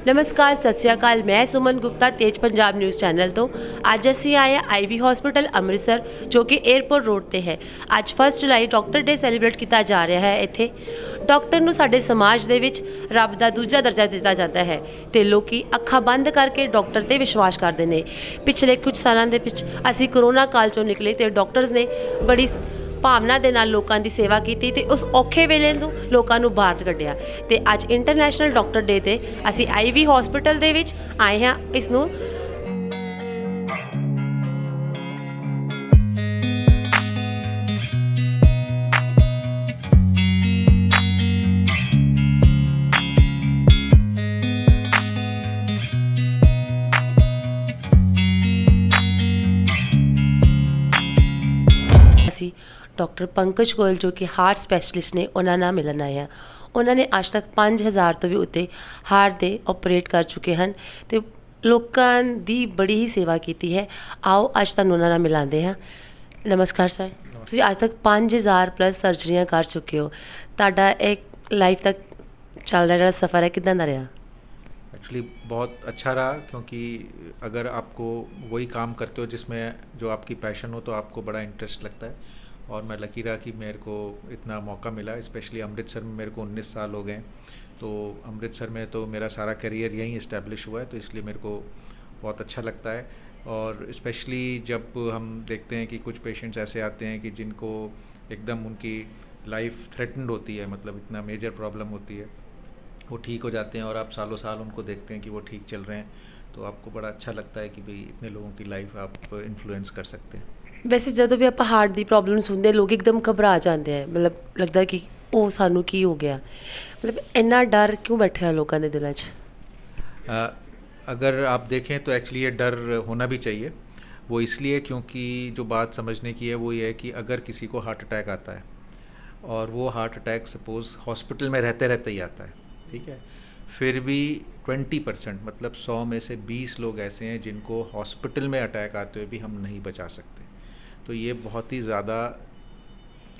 नमस्कार सत श्री अकाल। मैं सुमन गुप्ता तेज पंजाब न्यूज़ चैनल तो ਅੱਜ ਅਸੀਂ ਆਏ ਹਾਂ ਆਈਵੀ ਹਸਪੀਟਲ ਅੰਮ੍ਰਿਤਸਰ ਜੋ ਕਿ 에ਅਰਪੋਰਟ ਰੋਡ ਤੇ ਹੈ। ਅੱਜ 1 ਜੁਲਾਈ ਡਾਕਟਰ ਡੇ ਸੈਲੀਬ੍ਰੇਟ ਕੀਤਾ ਜਾ ਰਿਹਾ ਹੈ। ਇੱਥੇ ਡਾਕਟਰ ਨੂੰ ਸਾਡੇ ਸਮਾਜ ਦੇ ਵਿੱਚ ਰੱਬ ਦਾ ਦੂਜਾ ਦਰਜਾ ਦਿੱਤਾ ਜਾਂਦਾ ਹੈ ਤੇ ਲੋਕੀ ਅੱਖਾਂ ਬੰਦ ਕਰਕੇ ਡਾਕਟਰ ਤੇ ਵਿਸ਼ਵਾਸ ਕਰਦੇ ਨੇ। ਪਿਛਲੇ ਕੁਝ ਸਾਲਾਂ ਦੇ ਵਿੱਚ ਅਸੀਂ ਕਰੋਨਾ ਕਾਲ ਚੋਂ ਨਿਕਲੇ ਤੇ ਡਾਕਟਰਸ ਨੇ ਬੜੀ ਭਾਵਨਾ ਦੇ ਨਾਲ ਲੋਕਾਂ ਦੀ ਸੇਵਾ ਕੀਤੀ ਤੇ ਉਸ ਔਖੇ ਵੇਲੇ ਨੂੰ ਲੋਕਾਂ ਨੂੰ ਬਾਹਰ ਕੱਢਿਆ ਤੇ ਅੱਜ ਇੰਟਰਨੈਸ਼ਨਲ ਡਾਕਟਰ ਡੇ ਤੇ ਅਸੀਂ ਆਈਵੀ ਹਸਪੀਟਲ ਦੇ ਵਿੱਚ ਆਏ ਹਾਂ। ਇਸ ਨੂੰ ਅਸੀਂ डॉक्टर पंकज गोयल जो कि हार्ट स्पैशलिस्ट ने उन्होंने नाल मिलन आए हैं। उन्होंने अज तक 5000 तो भी उत्ते हार्ट दे ऑपरेट कर चुके हैं तो लोगों की बड़ी ही सेवा की है। आओ अज तुहानूं उन्हां नाल मिलाते हैं। नमस्कार सर, तुसीं अज तक 5000 प्लस सर्जरियां कर चुके हो। तुहाडा एक लाइफ तक चल रहा जिहड़ा सफ़र है किदां दा रहा? एक्चुअली बहुत अच्छा रहा, क्योंकि अगर आपको वही काम करते हो जिसमें जो आपकी पैशन हो तो आपको बड़ा इंटरेस्ट लगता है। और मैं लकी रहा कि मेरे को इतना मौका मिला। स्पेशली अमृतसर में मेरे को 19 साल हो गए, तो अमृतसर में तो मेरा सारा करियर यहीं इस्टेब्लिश हुआ है, तो इसलिए मेरे को बहुत अच्छा लगता है। और स्पेशली जब हम देखते हैं कि कुछ पेशेंट्स ऐसे आते हैं कि जिनको एकदम उनकी लाइफ थ्रेटन्ड होती है, मतलब इतना मेजर प्रॉब्लम होती है, वो ठीक हो जाते हैं और आप सालों साल उनको देखते हैं कि वो ठीक चल रहे हैं, तो आपको बड़ा अच्छा लगता है कि भाई इतने लोगों की लाइफ आप इन्फ्लुएंस कर सकते हैं। वैसे जो भी आप हार्ट की प्रॉब्लम सुनते लोग एकदम घबरा जाते हैं, मतलब लगता है कि वो सानू की हो गया, मतलब इन्ना डर क्यों बैठे हैं लोगों के दिलों च? अगर आप देखें तो एक्चुअली ये डर होना भी चाहिए। वो इसलिए क्योंकि जो बात समझने की है वो ये है कि अगर किसी को हार्ट अटैक आता है और वो हार्ट अटैक सपोज़ हॉस्पिटल में रहते रहते ही आता है, ठीक है, फिर भी 20% मतलब 100 में से 20 लोग ऐसे हैं जिनको हॉस्पिटल में अटैक आते हुए भी हम नहीं बचा सकते। तो ये बहुत ही ज़्यादा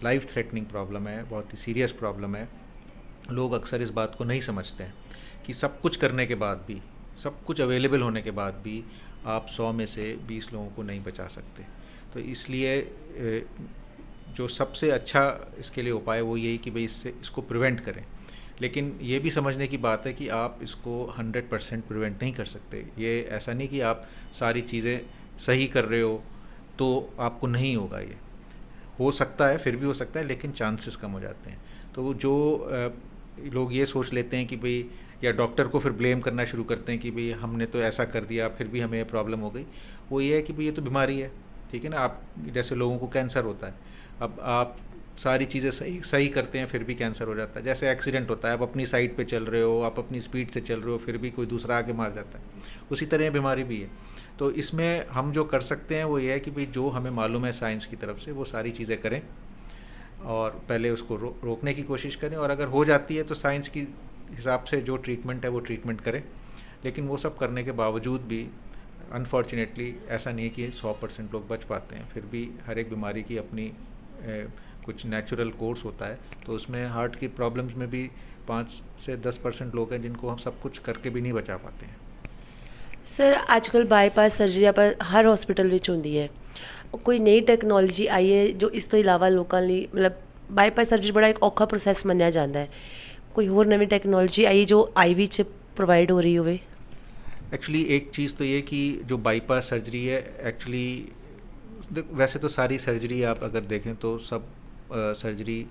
लाइफ थ्रेटनिंग प्रॉब्लम है, बहुत ही सीरियस प्रॉब्लम है। लोग अक्सर इस बात को नहीं समझते हैं कि सब कुछ करने के बाद भी, सब कुछ अवेलेबल होने के बाद भी आप 100 में से 20 लोगों को नहीं बचा सकते। तो इसलिए जो सबसे अच्छा इसके लिए उपाय वो यही कि भाई इसको प्रिवेंट करें। लेकिन ये भी समझने की बात है कि आप इसको 100% प्रिवेंट नहीं कर सकते। ये ऐसा नहीं कि आप सारी चीज़ें सही कर रहे हो तो आपको नहीं होगा, ये हो सकता है, फिर भी हो सकता है, लेकिन चांसेस कम हो जाते हैं। तो जो लोग ये सोच लेते हैं कि भाई, या डॉक्टर को फिर ब्लेम करना शुरू करते हैं कि भाई हमने तो ऐसा कर दिया फिर भी हमें प्रॉब्लम हो गई, वो ये है कि भाई ये तो बीमारी है, ठीक है ना। आप जैसे लोगों को कैंसर होता है, अब आप सारी चीज़ें सही करते हैं फिर भी कैंसर हो जाता है। जैसे एक्सीडेंट होता है, आप अपनी साइड पे चल रहे हो, आप अपनी स्पीड से चल रहे हो, फिर भी कोई दूसरा आके मार जाता है, उसी तरह बीमारी भी है। तो इसमें हम जो कर सकते हैं वो ये है कि भाई जो हमें मालूम है साइंस की तरफ से वो सारी चीज़ें करें और पहले उसको रोकने की कोशिश करें, और अगर हो जाती है तो साइंस की हिसाब से जो ट्रीटमेंट है वो ट्रीटमेंट करें। लेकिन वो सब करने के बावजूद भी अनफॉर्चुनेटली ऐसा नहीं है कि 100% लोग बच पाते हैं। फिर भी हर एक बीमारी की अपनी कुछ नेचुरल कोर्स होता है, तो उसमें हार्ट की प्रॉब्लम्स में भी 5 से 10% लोग हैं जिनको हम सब कुछ करके भी नहीं बचा पाते हैं। सर आजकल बाईपास सर्जरी पर हर हॉस्पिटल में होती है, कोई नई टैक्नोलॉजी आई है जो इस तो इलावा लोगों लिए, मतलब बाईपास सर्जरी बड़ा एक औखा प्रोसैस मन्निया जाता है, कोई होर नवी टैक्नोलॉजी आई जो आईवी च प्रोवाइड हो रही हो? एक्चुअली एक चीज़ तो ये कि जो बाईपास सर्जरी है, एक्चुअली वैसे तो सारी सर्जरी आप अगर देखें तो सब सर्जरी,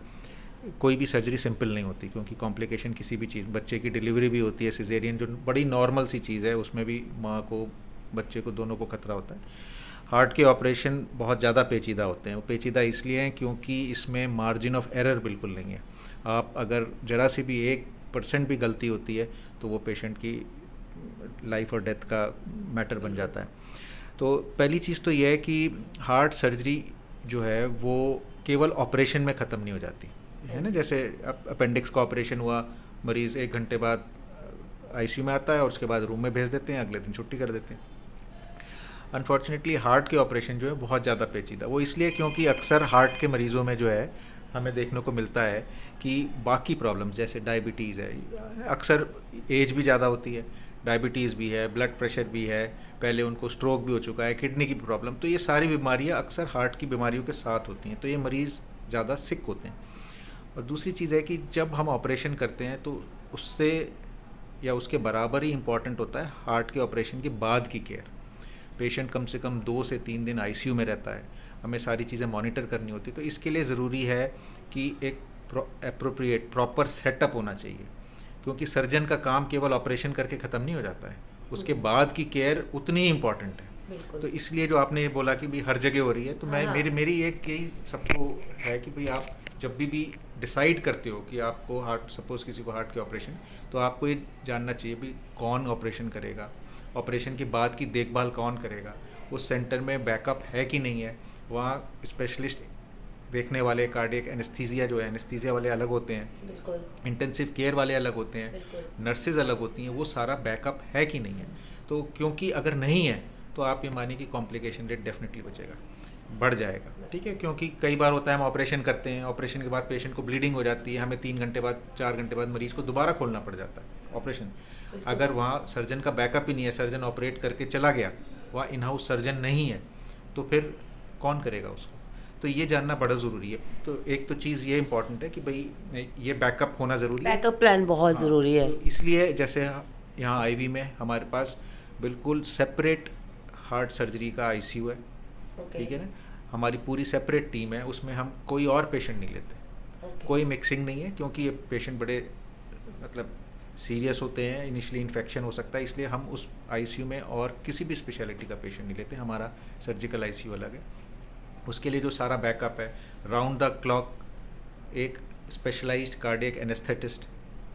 कोई भी सर्जरी सिंपल नहीं होती, क्योंकि कॉम्प्लिकेशन किसी भी चीज़, बच्चे की डिलीवरी भी होती है सिजेरियन, जो बड़ी नॉर्मल सी चीज़ है, उसमें भी माँ को बच्चे को दोनों को खतरा होता है। हार्ट के ऑपरेशन बहुत ज़्यादा पेचीदा होते हैं। वो पेचीदा इसलिए हैं क्योंकि इसमें मार्जिन ऑफ एरर बिल्कुल नहीं है। आप अगर ज़रा सी भी 1% भी गलती होती है तो वो पेशेंट की लाइफ और डेथ का मैटर बन जाता है। तो पहली चीज़ तो ये है कि हार्ट सर्जरी जो है वो केवल ऑपरेशन में ख़त्म नहीं हो जाती है ना। जैसे अपेंडिक्स का ऑपरेशन हुआ, मरीज़ 1 घंटे बाद आईसीयू में आता है और उसके बाद रूम में भेज देते हैं, अगले दिन छुट्टी कर देते हैं। अनफॉर्चुनेटली हार्ट के ऑपरेशन जो है बहुत ज़्यादा पेचीदा, वो इसलिए क्योंकि अक्सर हार्ट के मरीज़ों में जो है हमें देखने को मिलता है कि बाकी प्रॉब्लम्स जैसे डायबिटीज़ है, अक्सर एज भी ज़्यादा होती है, डायबिटीज़ भी है, ब्लड प्रेशर भी है, पहले उनको स्ट्रोक भी हो चुका है, किडनी की प्रॉब्लम, तो ये सारी बीमारियां अक्सर हार्ट की बीमारियों के साथ होती हैं, तो ये मरीज़ ज़्यादा सिक होते हैं। और दूसरी चीज़ है कि जब हम ऑपरेशन करते हैं तो उससे या उसके बराबर ही इम्पॉर्टेंट होता है हार्ट के ऑपरेशन के बाद की केयर। पेशेंट कम से कम 2 से 3 दिन आईसीयू में रहता है, हमें सारी चीज़ें मॉनिटर करनी होती है, तो इसके लिए ज़रूरी है कि एक एप्रोप्रिएट प्रॉपर सेटअप होना चाहिए, क्योंकि सर्जन का काम केवल ऑपरेशन करके ख़त्म नहीं हो जाता है, उसके बाद की केयर उतनी ही इम्पॉर्टेंट है। तो इसलिए जो आपने ये बोला कि भाई हर जगह हो रही है, तो मैं मेरी एक यही सबको है कि भाई आप जब भी डिसाइड करते हो कि आपको हार्ट, सपोज किसी को हार्ट के ऑपरेशन, तो आपको ये जानना चाहिए भी कौन ऑपरेशन करेगा, ऑपरेशन के बाद की देखभाल कौन करेगा, उस सेंटर में बैकअप है कि नहीं है, वहाँ स्पेशलिस्ट देखने वाले, कार्डियक एनेस्थीसिया जो है, एनेस्थीसिया वाले अलग होते हैं, इंटेंसिव केयर वाले अलग होते हैं, नर्सेज अलग होती हैं, वो सारा बैकअप है कि नहीं है। तो क्योंकि अगर नहीं है तो आप ये मानिए कि कॉम्प्लिकेशन रेट डेफिनेटली बढ़ जाएगा, ठीक है। क्योंकि कई बार होता है हम ऑपरेशन करते हैं, ऑपरेशन के बाद पेशेंट को ब्लीडिंग हो जाती है, हमें 3 घंटे बाद 4 घंटे बाद मरीज़ को दोबारा खोलना पड़ जाता है ऑपरेशन। अगर वहाँ सर्जन का बैकअप ही नहीं है, सर्जन ऑपरेट करके चला गया, वहाँ इन हाउस सर्जन नहीं है, तो फिर कौन करेगा उसको, तो ये जानना बड़ा ज़रूरी है। तो एक तो चीज़ ये इम्पॉर्टेंट है कि भाई ये बैकअप होना ज़रूरी है, बैकअप प्लान बहुत ज़रूरी है। तो इसलिए जैसे यहाँ आईवी में हमारे पास बिल्कुल सेपरेट हार्ट सर्जरी का आईसीयू है, ठीक है ना, हमारी पूरी सेपरेट टीम है, उसमें हम कोई और पेशेंट नहीं लेते, कोई मिक्सिंग नहीं है, क्योंकि ये पेशेंट बड़े मतलब सीरियस होते हैं, इनिशियली इन्फेक्शन हो सकता है, इसलिए हम उस आईसीयू में और किसी भी स्पेशलिटी का पेशेंट नहीं लेते, हमारा सर्जिकल आईसीयू अलग है। उसके लिए जो सारा बैकअप है, राउंड द क्लॉक एक स्पेशलाइज्ड कार्डियक एनेस्थेटिस्ट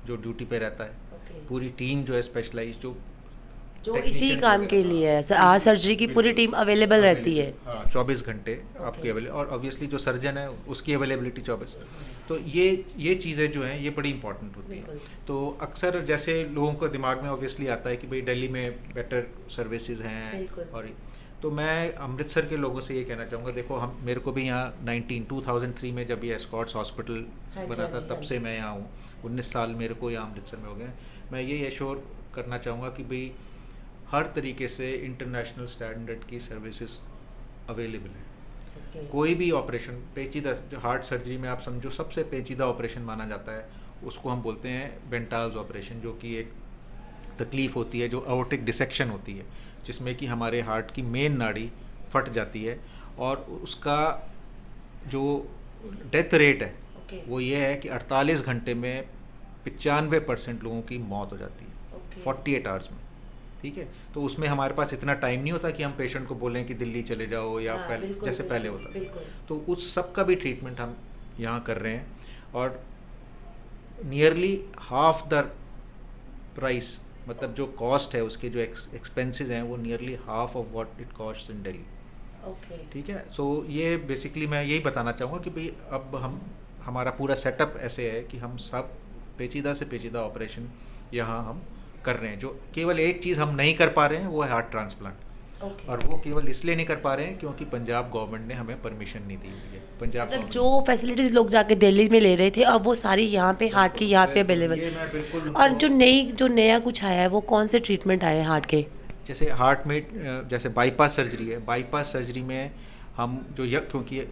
जो ड्यूटी पे रहता है, पूरी टीम जो है स्पेशलाइज्ड जो इसी काम के लिए है, हार्ट सर्जरी की पूरी टीम अवेलेबल रहती है। हाँ, 24 घंटे आपकी अवेलेबल, और ऑब्वियसली जो सर्जन है उसकी अवेलेबिलिटी 24। तो ये चीज़ें जो हैं ये बड़ी इंपॉर्टेंट होती हैं। तो अक्सर जैसे लोगों को दिमाग में ऑब्वियसली आता है कि भाई दिल्ली में बेटर सर्विसेज हैं, और तो मैं अमृतसर के लोगों से ये कहना चाहूँगा, देखो हम मेरे को भी यहाँ 2003 में जब ये एस्कॉर्ट्स हॉस्पिटल बना था तब से मैं यहाँ हूँ, 19 साल मेरे को यहाँ अमृतसर में हो गए। मैं ये एश्योर करना चाहूँगा कि भाई हर तरीके से इंटरनेशनल स्टैंडर्ड की सर्विसेज अवेलेबल है। कोई भी ऑपरेशन पेचीदा, जो हार्ट सर्जरी में आप समझो सबसे पेचीदा ऑपरेशन माना जाता है, उसको हम बोलते हैं बेंटाल्स ऑपरेशन, जो कि एक तकलीफ़ होती है, जो एओर्टिक डिसेक्शन होती है, जिसमें कि हमारे हार्ट की मेन नाड़ी फट जाती है, और उसका जो डेथ रेट है वो ये है कि 48 घंटे में 95% लोगों की मौत हो जाती है, 48 आवर्स में, ठीक है। तो उसमें हमारे पास इतना टाइम नहीं होता कि हम पेशेंट को बोलें कि दिल्ली चले जाओ या जैसे पहले होता, तो उस सब का भी ट्रीटमेंट हम यहाँ कर रहे हैं, और नियरली हाफ द प्राइस, मतलब जो कॉस्ट है उसके जो एक्सपेंसेस हैं वो nearly half of what it cost in Delhi, ठीक है। सो ये बेसिकली मैं यही बताना चाहूँगा कि भाई अब हमारा पूरा सेटअप ऐसे है कि हम सब पेचीदा से पेचीदा ऑपरेशन यहाँ हम कर रहे हैं। जो केवल एक चीज़ हम नहीं कर पा रहे हैं वो है हार्ट ट्रांसप्लांट, और वो केवल इसलिए नहीं कर पा रहे हैं क्योंकि पंजाब गवर्नमेंट ने हमें परमिशन नहीं दी हुई है। पंजाब मतलब जो फैसिलिटीज़ लोग जाके दिल्ली में ले रहे थे, अब वो सारी यहाँ पे हार्ट की यहाँ पे अवेलेबल। और जो नया कुछ आया है वो कौन से ट्रीटमेंट आए हैं हार्ट के? जैसे हार्ट में जैसे बाईपास सर्जरी है, बाईपास सर्जरी में हम जो क्योंकि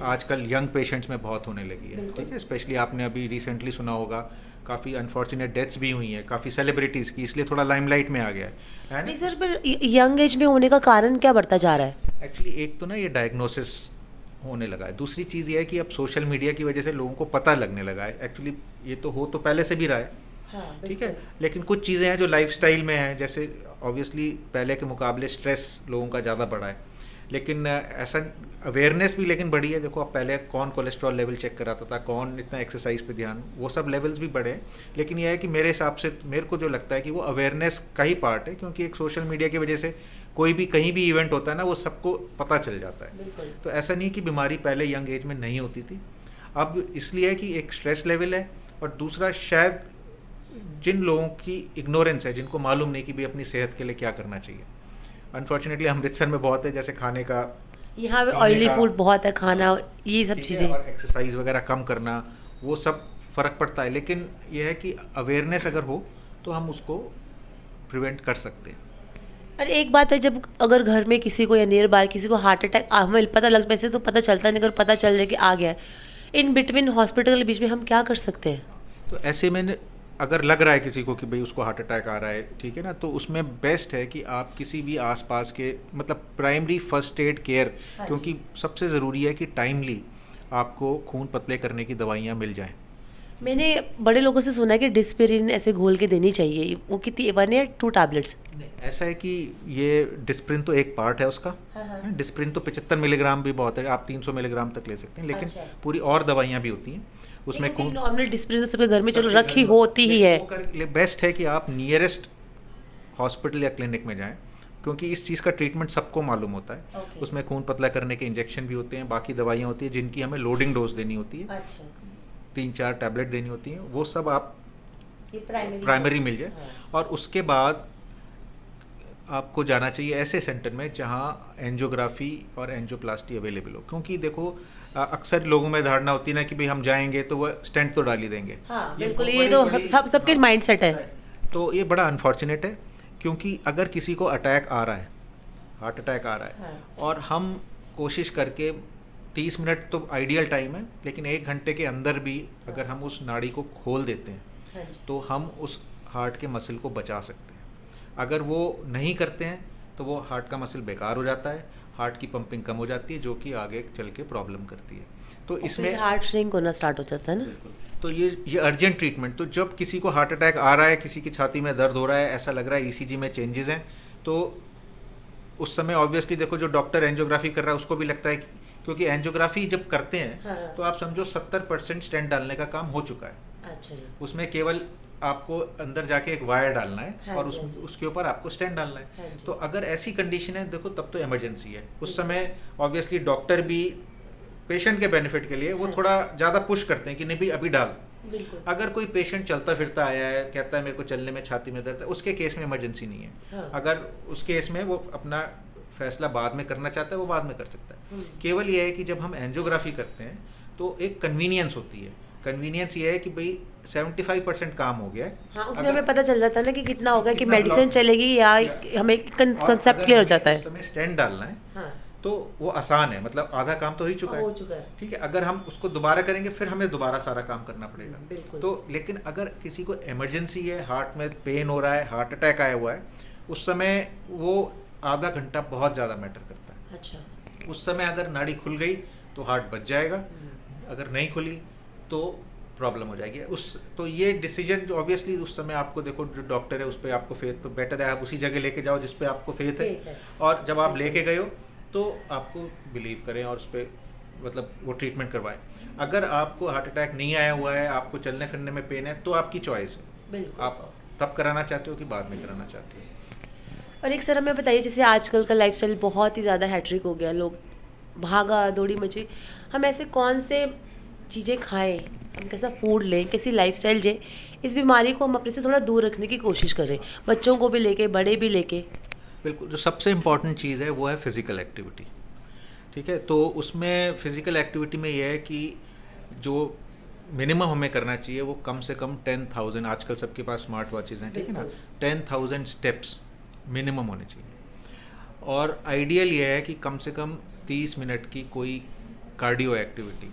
आजकल यंग पेशेंट्स में बहुत होने लगी है, ठीक है, स्पेशली आपने अभी रिसेंटली सुना होगा काफ़ी अनफॉर्चुनेट डेथ्स भी हुई हैं काफ़ी सेलिब्रिटीज़ की, इसलिए थोड़ा लाइमलाइट में आ गया है। नहीं सर, पर यंग एज में होने का कारण क्या बढ़ता जा रहा है? एक्चुअली एक तो ना ये डायग्नोसिस होने लगा है, दूसरी चीज़ ये है कि अब सोशल मीडिया की वजह से लोगों को पता लगने लगा है। एक्चुअली ये तो हो तो पहले से भी रहा है, हाँ, ठीक है, लेकिन कुछ चीज़ें हैं जो लाइफस्टाइल में हैं, जैसे ऑब्वियसली पहले के मुकाबले स्ट्रेस लोगों का ज़्यादा बढ़ा है, लेकिन ऐसा अवेयरनेस भी लेकिन बढ़ी है। देखो अब पहले कौन कोलेस्ट्रॉल लेवल चेक कराता था, कौन इतना एक्सरसाइज पे ध्यान, वो सब लेवल्स भी बढ़े, लेकिन यह है कि मेरे हिसाब से मेरे को जो लगता है कि वो अवेयरनेस का ही पार्ट है, क्योंकि एक सोशल मीडिया की वजह से कोई भी कहीं भी इवेंट होता है ना वो सबको पता चल जाता है। तो ऐसा नहीं कि बीमारी पहले यंग एज में नहीं होती थी, अब इसलिए है कि एक स्ट्रेस लेवल है, और दूसरा शायद जिन लोगों की इग्नोरेंस है, जिनको मालूम नहीं कि भाई अपनी सेहत के लिए क्या करना चाहिए। अनफॉर्चुनेटली अमृतसर में बहुत है, जैसे खाने का यहाँ पे पीने ऑयली का, फूड बहुत है, खाना, ये सब ठीक है, चीज़ें। और एक्सरसाइज वगैरह कम करना, वो सब फ़र्क पड़ता है। लेकिन ये है कि अवेयरनेस अगर हो तो हम उसको प्रिवेंट कर सकते हैं। अरे एक बात है, जब अगर घर में किसी को या नियर बाय किसी को हार्ट अटैक हमें पता लग, वैसे तो पता चलता नहीं, अगर पता चल जाए कि आ गया है, इन बिटवीन हॉस्पिटल के बीच में हम क्या कर सकते हैं? तो ऐसे में अगर लग रहा है किसी को कि भाई उसको हार्ट अटैक आ रहा है, ठीक है ना, तो उसमें बेस्ट है कि आप किसी भी आसपास के, मतलब प्राइमरी फर्स्ट एड केयर, हाँ जी। क्योंकि सबसे ज़रूरी है कि टाइमली आपको खून पतले करने की दवाइयाँ मिल जाएं। मैंने बड़े लोगों से सुना है कि डिस्पेरिन ऐसे घोल के देनी चाहिए, वो कितनी, 1 या 2 टैबलेट्स? नहीं, ऐसा है कि ये डिस्प्रिन तो एक पार्ट है उसका। हाँ, हाँ। डिस्प्रिन तो 75 मिलीग्राम भी बहुत है, आप 300 मिलीग्राम तक ले सकते हैं, लेकिन अच्छा। पूरी और दवाइयाँ भी होती हैं उसमें खून। नॉर्मल डिस्पेरिन तो सबके घर में चलो सबके घर रखी में होती ही है। वो कर बेस्ट है कि आप नियरेस्ट हॉस्पिटल या क्लिनिक में जाएं, क्योंकि इस चीज़ का ट्रीटमेंट सबको मालूम होता है। ओके। उसमें खून पतला करने के इंजेक्शन भी होते हैं, बाकी दवाइयाँ होती हैं जिनकी हमें लोडिंग डोज देनी होती है, अच्छा, 3-4 टैबलेट देनी होती हैं, वो सब आप ये प्राइमरी प्राइमरी मिल जाए। हाँ। और उसके बाद आपको जाना चाहिए ऐसे सेंटर में जहाँ एंजियोग्राफी और एंजियोप्लास्टी अवेलेबल हो, क्योंकि देखो अक्सर लोगों में धारणा होती है ना कि भाई हम जाएंगे तो वह स्टेंट तो डाल ही देंगे। हाँ, बिल्कुल, बहुत ये तो बड़ी- सबके हाँ, माइंडसेट है। तो ये बड़ा अनफॉर्चुनेट है, क्योंकि अगर किसी को अटैक आ रहा है, हार्ट अटैक आ रहा है, हाँ। और हम कोशिश करके 30 मिनट तो आइडियल टाइम है, लेकिन 1 घंटे के अंदर भी अगर हम उस नाड़ी को खोल देते हैं हाँ जी। तो हम उस हार्ट के मसल को बचा सकते हैं। अगर वो नहीं करते हैं तो वो हार्ट का मसल बेकार हो जाता है, हार्ट की पंपिंग कम हो जाती है, जो कि आगे चल के प्रॉब्लम करती है। तो इसमें हार्ट श्रिंक होना स्टार्ट हो जाता है ना। बिल्कुल, तो ये अर्जेंट ट्रीटमेंट, तो जब किसी को हार्ट अटैक आ रहा है, किसी की छाती में दर्द हो रहा है, ऐसा लग रहा है ईसीजी में चेंजेस हैं, तो उस समय ऑब्वियसली देखो जो डॉक्टर एंजियोग्राफी कर रहा है उसको भी लगता है क्योंकि एंजियोग्राफी जब करते हैं हाँ। तो आप समझो 70% स्टेंट डालने का काम हो चुका है। अच्छा जी। उसमें केवल आपको अंदर जाके एक वायर डालना है, हाँ और जी, हाँ जी। उसके ऊपर आपको स्टेंट डालना है। हाँ जी। तो अगर ऐसी कंडीशन है देखो, तब तो इमरजेंसी है। उस समय ऑब्वियसली डॉक्टर भी पेशेंट के बेनिफिट के लिए वो हाँ। थोड़ा ज़्यादा पुश करते हैं कि नहीं भाई अभी डाल। बिल्कुल। अगर कोई पेशेंट चलता फिरता आया है, कहता है मेरे को चलने में छाती में दर्द है, उसके केस में इमरजेंसी नहीं है। हाँ। अगर उस केस में वो अपना फैसला बाद में करना चाहता है, वो बाद में कर सकता है। हम्म। केवल ये है कि जब हम एंजियोग्राफी करते हैं तो एक कन्वीनियंस होती है। कन्वीनियंस ये है कि भाई 75% काम हो गया है। हाँ, उसमें अगर- हमें पता चल जाता है ना कि कितना होगा, कि कितना मेडिसिन ब्लॉक- चलेगी या या- हमें और कंसेप्ट अगर क्लियर हो हमें जाता उस है। समय स्टेंट डालना है हाँ, तो वो आसान है, मतलब आधा काम तो हो ही चुका हो है। चुका है। ठीक है, अगर हम उसको दोबारा करेंगे फिर हमें दोबारा सारा काम करना पड़ेगा। बिल्कुल। तो लेकिन अगर किसी को इमरजेंसी है, हार्ट में पेन हो रहा है, हार्ट अटैक आया हुआ है, उस समय वो आधा घंटा बहुत ज़्यादा मैटर करता है। अच्छा। उस समय अगर नाड़ी खुल गई तो हार्ट बच जाएगा, अगर नहीं खुली तो प्रॉब्लम हो जाएगी। तो ये डिसीजन जो ऑब्वियसली उस समय आपको देखो, जो डॉक्टर है उस पर आपको फेथ, तो बेटर है आप उसी जगह लेके जाओ जिस पे आपको फेथ है। फेथ है। और जब आप लेके गए हो तो आपको बिलीव करें और उस पर मतलब वो ट्रीटमेंट करवाएं। अगर आपको हार्ट अटैक नहीं आया हुआ है, आपको चलने फिरने में पेन है, तो आपकी चॉइस है, बिल्कुल। आप तब कराना चाहते हो कि बाद में कराना चाहते हो। और एक सर हमें बताइए, जैसे आजकल का लाइफस्टाइल बहुत ही ज़्यादा हैट्रिक हो गया, लोग भागा दौड़ी मची, हम ऐसे कौन से चीज़ें खाएं, हम कैसा फूड लें, कैसी लाइफस्टाइल लें, इस बीमारी को हम अपने से थोड़ा दूर रखने की कोशिश करें, बच्चों को भी लेके, बड़े भी लेके? बिल्कुल, जो सबसे इम्पॉर्टेंट चीज़ है वो है फिज़िकल एक्टिविटी। ठीक है, तो उसमें फिज़िकल एक्टिविटी में यह है कि जो मिनिमम हमें करना चाहिए वो कम से कम 10,000, आजकल सबके पास स्मार्ट वॉचेज़ हैं, ठीक है ना, 10,000 स्टेप्स मिनिमम होने चाहिए। और आइडियल ये है कि कम से कम 30 मिनट की कोई कार्डियो एक्टिविटी।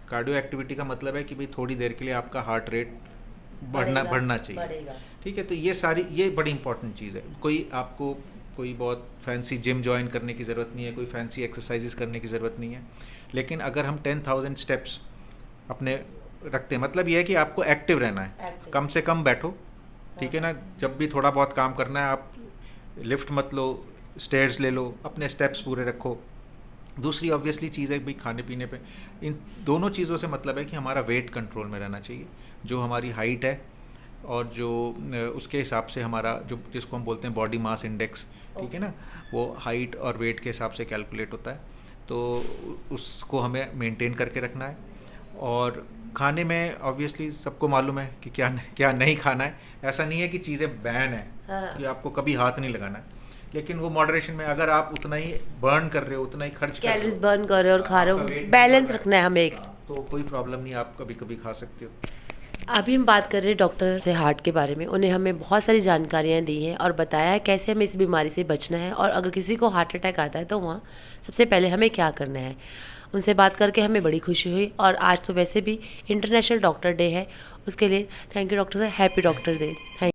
कार्डियो एक्टिविटी का मतलब है कि भाई थोड़ी देर के लिए आपका हार्ट रेट बढ़ना चाहिए। बढ़ेगा। ठीक है, तो ये बड़ी इंपॉर्टेंट चीज़ है। आपको कोई बहुत फैंसी जिम ज्वाइन करने की ज़रूरत नहीं है, कोई फैंसी एक्सरसाइजेस करने की ज़रूरत नहीं है, लेकिन अगर हम 10,000 स्टेप्स अपने रखते हैं, मतलब ये है कि आपको एक्टिव रहना है, कम से कम बैठो, ठीक है ना। जब भी थोड़ा बहुत काम करना है, आप लिफ्ट मत लो, स्टेयर्स ले लो, अपने स्टेप्स पूरे रखो। दूसरी ऑब्वियसली चीज़ है भाई खाने पीने पे, इन दोनों चीज़ों से मतलब है कि हमारा वेट कंट्रोल में रहना चाहिए, जो हमारी हाइट है और जो उसके हिसाब से हमारा जो जिसको हम बोलते हैं बॉडी मास इंडेक्स, ठीक है ना, वो हाइट और वेट के हिसाब से कैलकुलेट होता है, तो उसको हमें मेंटेन करके रखना है। और खाने में ऑब्वियसली सबको मालूम है कि क्या क्या नहीं खाना है। ऐसा नहीं है कि चीज़ें बैन है हाँ। कि आपको कभी हाथ नहीं लगाना है, लेकिन वो मॉडरेशन में, अगर आप उतना ही बर्न कर रहे हो, उतना ही खर्च कर रहे कैलोरीज हो, बर्न कर रहे हो और खा रहे आपका हो, weight नहीं बैलेंस बढ़ रहा है, रखना है हमें एक। तो कोई प्रॉब्लम नहीं, आप कभी कभी खा सकते हो। अभी हम बात कर रहे हैं डॉक्टर से हार्ट के बारे में। उन्हें हमें बहुत सारी जानकारियाँ दी हैं और बताया है कैसे हमें इस बीमारी से बचना है, और अगर किसी को हार्ट अटैक आता है तो वहाँ सबसे पहले हमें क्या करना है। उनसे बात करके हमें बड़ी खुशी हुई, और आज तो वैसे भी इंटरनेशनल डॉक्टर डे है, उसके लिए थैंक यू डॉक्टर साहब, हैप्पी डॉक्टर डे। थैंक